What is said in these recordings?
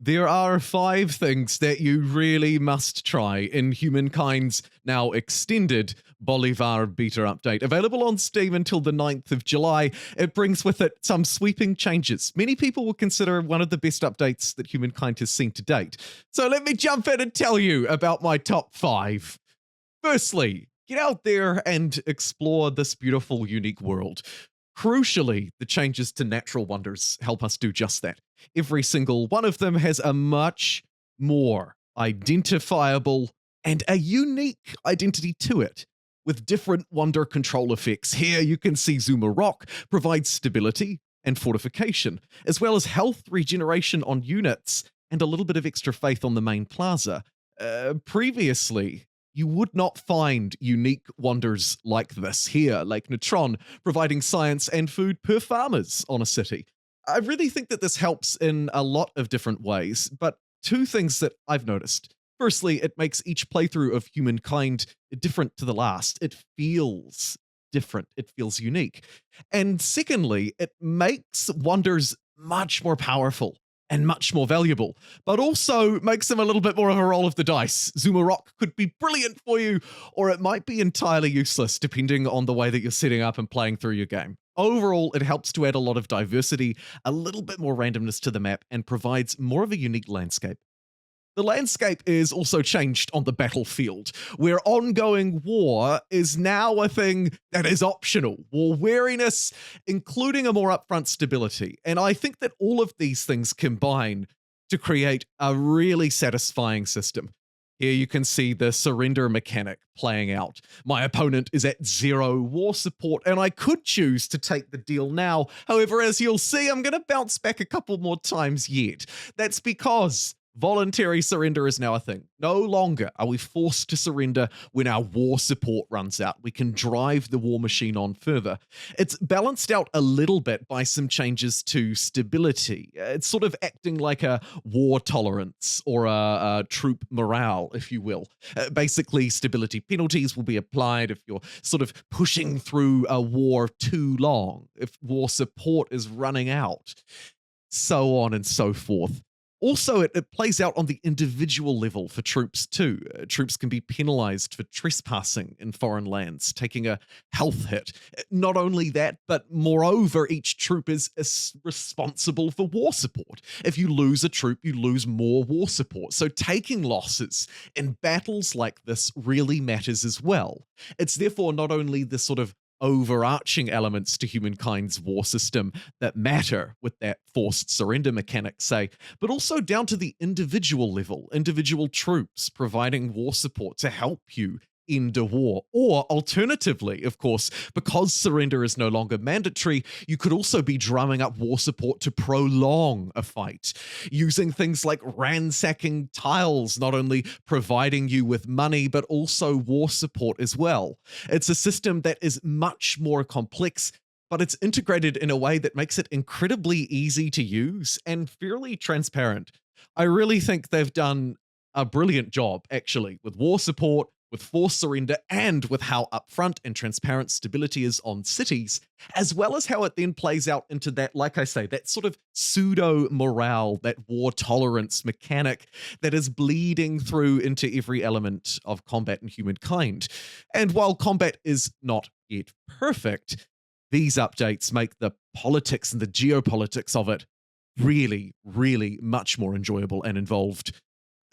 There are 5 things that you really must try in Humankind's now extended Bolivar Beta update. Available on Steam until the 9th of July, it brings with it some sweeping changes. Many people will consider one of the best updates that Humankind has seen to date. So let me jump in and tell you about my top 5. Firstly, get out there and explore this beautiful, unique world. Crucially, the changes to natural wonders help us do just that. Every single one of them has a much more identifiable and a unique identity to it, with different wonder control effects. Here you can see Zuma Rock provides stability and fortification, as well as health regeneration on units and a little bit of extra faith on the main plaza. Previously, you would not find unique wonders like this here, Lake Neutron providing science and food per farmers on a city. I really think that this helps in a lot of different ways, but 2 things that I've noticed. Firstly, it makes each playthrough of Humankind different to the last. It feels different. It feels unique. And secondly, it makes wonders much more powerful and much more valuable, but also makes them a little bit more of a roll of the dice. Zuma Rock could be brilliant for you, or it might be entirely useless depending on the way that you're setting up and playing through your game. Overall, it helps to add a lot of diversity, a little bit more randomness to the map, and provides more of a unique landscape. The landscape is also changed on the battlefield, where ongoing war is now a thing that is optional. War wariness, including a more upfront stability. And I think that all of these things combine to create a really satisfying system. Here you can see the surrender mechanic playing out. My opponent is at 0 war support, and I could choose to take the deal now. However, as you'll see, I'm going to bounce back a couple more times yet. That's because voluntary surrender is now a thing. No longer are we forced to surrender when our war support runs out. We can drive the war machine on further. It's balanced out a little bit by some changes to stability. It's sort of acting like a war tolerance or a troop morale, if you will. Basically, stability penalties will be applied if you're sort of pushing through a war too long, if war support is running out, so on and so forth. Also, it plays out on the individual level for troops too. Troops can be penalized for trespassing in foreign lands, taking a health hit. Not only that, but moreover, each troop is responsible for war support. If you lose a troop, you lose more war support. So taking losses in battles like this really matters as well. It's therefore not only the sort of overarching elements to Humankind's war system that matter with that forced surrender mechanic, say, but also down to the individual level, individual troops providing war support to help you end a war. Or alternatively, of course, because surrender is no longer mandatory, you could also be drumming up war support to prolong a fight, using things like ransacking tiles, not only providing you with money, but also war support as well. It's a system that is much more complex, but it's integrated in a way that makes it incredibly easy to use and fairly transparent. I really think they've done a brilliant job, actually, with war support, with forced surrender, and with how upfront and transparent stability is on cities, as well as how it then plays out into that, like I say, that sort of pseudo-morale, that war tolerance mechanic that is bleeding through into every element of combat in Humankind. And while combat is not yet perfect, these updates make the politics and the geopolitics of it really, really much more enjoyable and involved.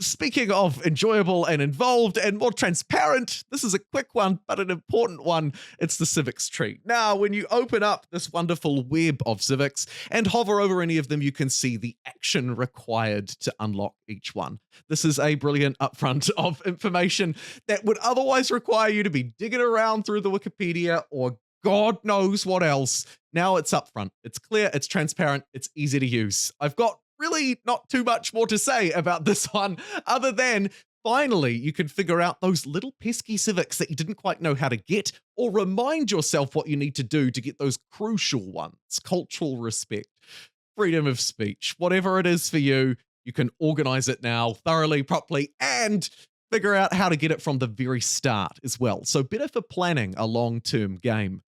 Speaking of enjoyable and involved and more transparent, this is a quick one, but an important one. It's the civics tree. Now, when you open up this wonderful web of civics and hover over any of them, you can see the action required to unlock each one. This is a brilliant upfront of information that would otherwise require you to be digging around through the Wikipedia or God knows what else. Now it's upfront. It's clear, it's transparent, it's easy to use. I've got really not too much more to say about this one, other than finally you can figure out those little pesky civics that you didn't quite know how to get, or remind yourself what you need to do to get those crucial ones. Cultural respect, freedom of speech, whatever it is for you, you can organize it now thoroughly, properly, and figure out how to get it from the very start as well. So better for planning a long-term game.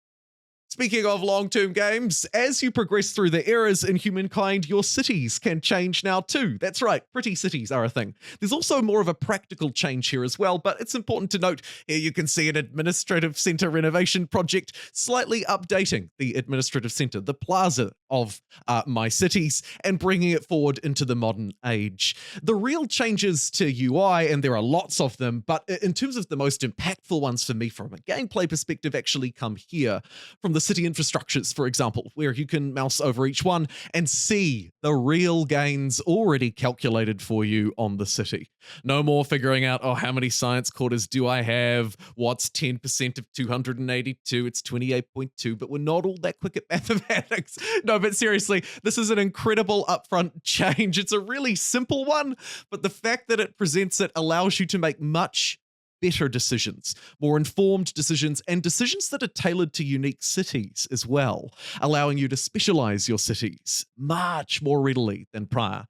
Speaking of long-term games, as you progress through the eras in Humankind, your cities can change now too. That's right, pretty cities are a thing. There's also more of a practical change here as well, but it's important to note here you can see an administrative center renovation project slightly updating the administrative center, the plaza of my cities, and bringing it forward into the modern age. The real changes to UI, and there are lots of them, but in terms of the most impactful ones for me from a gameplay perspective actually come here, from the city infrastructures, for example, where you can mouse over each one and see the real gains already calculated for you on the city. No more figuring out, oh, how many science quarters do I have? What's 10% of 282? It's 28.2, but we're not all that quick at mathematics. No, but seriously, this is an incredible upfront change. It's a really simple one, but the fact that it presents it allows you to make much better decisions, more informed decisions, and decisions that are tailored to unique cities as well, allowing you to specialize your cities much more readily than prior.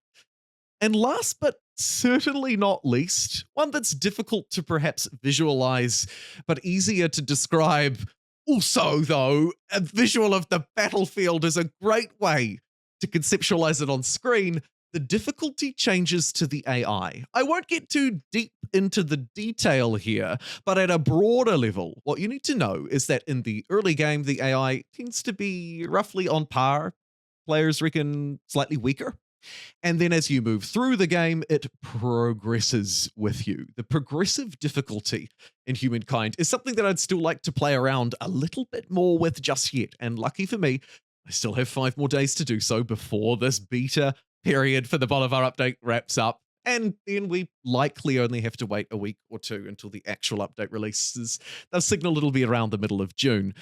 And last but certainly not least, one that's difficult to perhaps visualize, but easier to describe. Also, though, a visual of the battlefield is a great way to conceptualize it on screen. The difficulty changes to the AI. I won't get too deep into the detail here, but at a broader level, what you need to know is that in the early game, the AI tends to be roughly on par. Players reckon slightly weaker. And then as you move through the game, it progresses with you. The progressive difficulty in Humankind is something that I'd still like to play around a little bit more with just yet. And lucky for me, I still have 5 more days to do so before this beta period for the Bolivar update wraps up. And then we likely only have to wait a week or two until the actual update releases. They'll signal it'll be around the middle of June.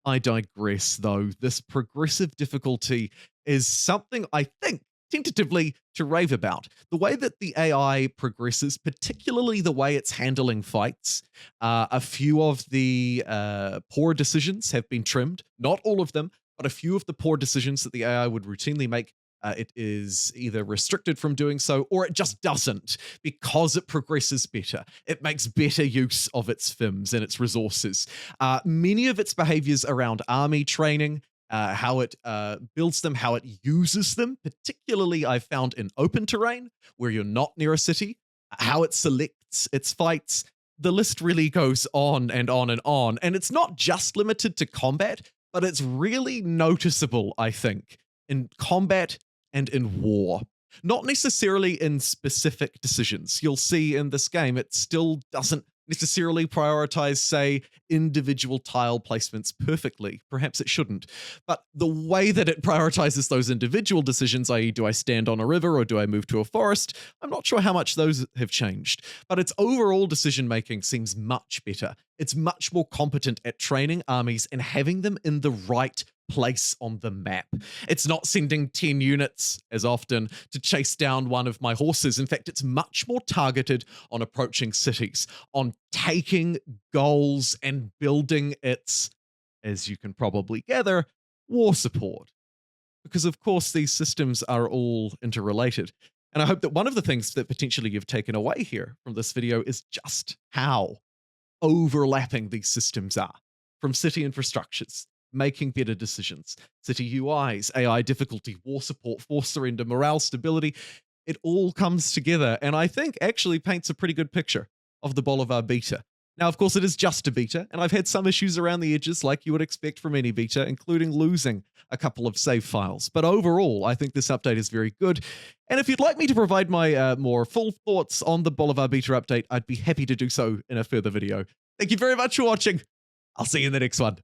I digress, though. This progressive difficulty is something I think tentatively to rave about. The way that the AI progresses, particularly the way it's handling fights, a few of the poor decisions have been trimmed. Not all of them, but a few of the poor decisions that the AI would routinely make, it is either restricted from doing so or it just doesn't because it progresses better. It makes better use of its FIMs and its resources. Many of its behaviors around army training, how it builds them, how it uses them, particularly I've found in open terrain where you're not near a city, how it selects its fights. The list really goes on and on and on. And it's not just limited to combat, but it's really noticeable, I think, in combat and in war. Not necessarily in specific decisions. You'll see in this game, it still doesn't necessarily prioritize, say, individual tile placements perfectly. Perhaps it shouldn't. But the way that it prioritizes those individual decisions, i.e. do I stand on a river or do I move to a forest, I'm not sure how much those have changed. But its overall decision-making seems much better. It's much more competent at training armies and having them in the right place on the map. It's not sending 10 units, as often, to chase down one of my horses. In fact, it's much more targeted on approaching cities, on taking goals and building its, as you can probably gather, war support. Because, of course, these systems are all interrelated. And I hope that one of the things that potentially you've taken away here from this video is just how overlapping these systems are. From city infrastructures, making better decisions, city UIs, AI difficulty, war support, force surrender, morale, stability, it all comes together and I think actually paints a pretty good picture of the Bolivar Beta. Now, of course, it is just a beta, and I've had some issues around the edges like you would expect from any beta, including losing a couple of save files. But overall, I think this update is very good. And if you'd like me to provide my more full thoughts on the Bolivar Beta update, I'd be happy to do so in a further video. Thank you very much for watching. I'll see you in the next one.